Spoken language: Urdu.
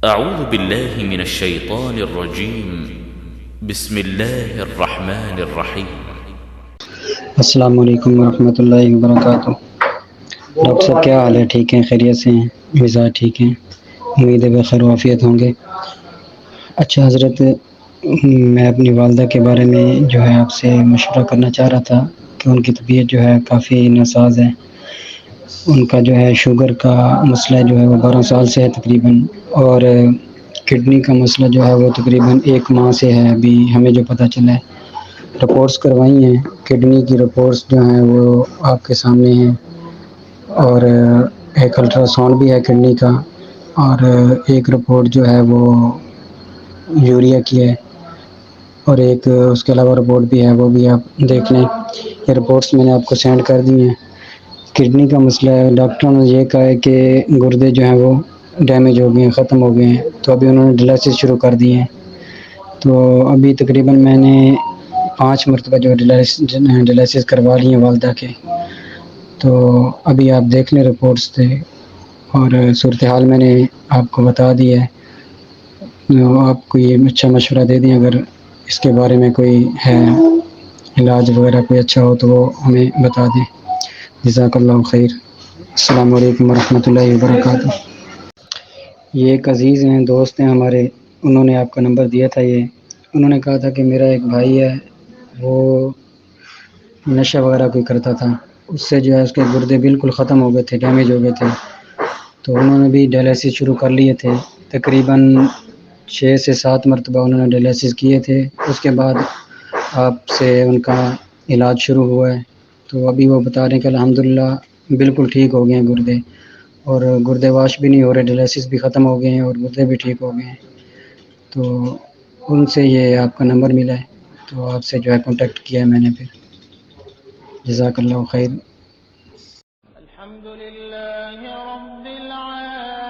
أعوذ بالله من الشيطان الرجيم. بسم الله الرحمن الرحيم. السلام علیکم ورحمۃ اللہ وبرکاتہ۔ ڈاکٹر صاحب کیا حال ہے؟ ٹھیک ہیں؟ خیریت سے ہیں؟ مزاج ٹھیک ہیں؟ امید ہے بخیر وعافیت ہوں گے۔ اچھا حضرت، میں اپنی والدہ کے بارے میں جو ہے آپ سے مشورہ کرنا چاہ رہا تھا کہ ان کی طبیعت جو ہے کافی ناساز ہے۔ ان کا جو ہے شوگر کا مسئلہ جو ہے وہ 12 سال سے ہے تقریباً، اور کڈنی کا مسئلہ جو ہے وہ تقریباً 1 ماہ سے ہے ابھی ہمیں جو پتہ چلا ہے۔ رپورٹس کروائی ہیں، کڈنی کی رپورٹس جو ہیں وہ آپ کے سامنے ہیں، اور ایک الٹرا ساؤنڈ بھی ہے کڈنی کا، اور ایک رپورٹ جو ہے وہ یوریا کی ہے، اور ایک اس کے علاوہ رپورٹ بھی ہے، وہ بھی آپ دیکھ لیں۔ یہ رپورٹس میں نے آپ کو سینڈ کر دی ہیں۔ کڈنی کا مسئلہ ہے، ڈاکٹروں نے یہ کہا ہے کہ گردے جو ہیں وہ ڈیمیج ہو گئے ہیں، ختم ہو گئے ہیں، تو ابھی انہوں نے ڈائلسس شروع کر دی ہیں۔ تو ابھی تقریباً میں نے 5 مرتبہ جو ڈائلسس کروا لی ہیں والدہ کے۔ تو ابھی آپ دیکھ لیں رپورٹس تھے، اور صورتحال میں نے آپ کو بتا دی ہے۔ آپ کو یہ اچھا مشورہ دے دیں، اگر اس کے بارے میں کوئی ہے علاج وغیرہ کوئی اچھا ہو تو وہ ہمیں بتا دیں۔ جزاک اللہ خیر۔ السلام علیکم ورحمۃ اللہ وبرکاتہ۔ یہ ایک عزیز ہیں، دوست ہیں ہمارے، انہوں نے آپ کا نمبر دیا تھا۔ انہوں نے کہا تھا کہ میرا ایک بھائی ہے، وہ نشہ وغیرہ کوئی کرتا تھا، اس سے جو ہے اس کے گردے بالکل ختم ہو گئے تھے، ڈیمیج ہو گئے تھے۔ تو انہوں نے بھی ڈائلسس شروع کر لیے تھے، تقریباً 6 سے 7 مرتبہ انہوں نے ڈائلسس کیے تھے۔ اس کے بعد آپ سے ان کا علاج شروع ہوا ہے، تو ابھی وہ بتا رہے ہیں کہ الحمدللہ بالکل ٹھیک ہو گئے ہیں گردے، اور گردے واش بھی نہیں ہو رہے، ڈائلسس بھی ختم ہو گئے ہیں، اور گردے بھی ٹھیک ہو گئے ہیں۔ تو ان سے یہ آپ کا نمبر ملا ہے، تو آپ سے جو ہے کانٹیکٹ کیا ہے میں نے پھر۔ جزاک اللہ خیر۔ الحمد لله رب العالمين